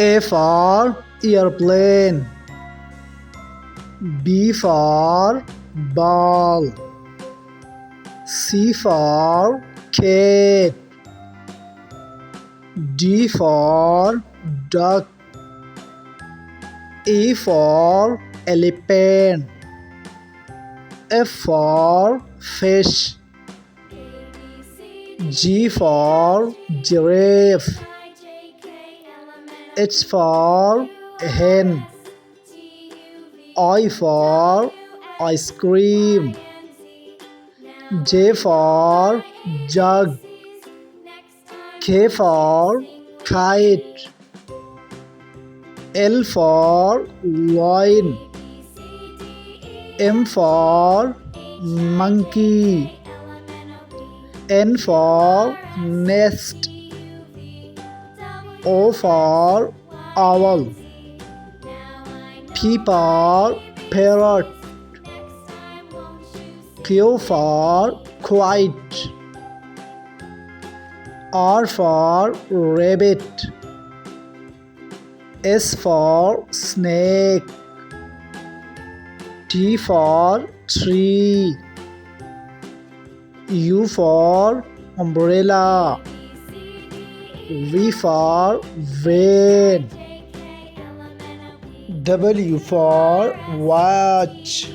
A for airplane. B for ball. C for cat. D for duck. E for elephant. F for fish. G for giraffe. H for hen. I for ice cream. J for jug. K for kite. L for lion. M for monkey. N for nest. O for owl. P for parrot. Q for kite. R for rabbit. S for snake. T for tree. U for umbrella. V for van. W for watch.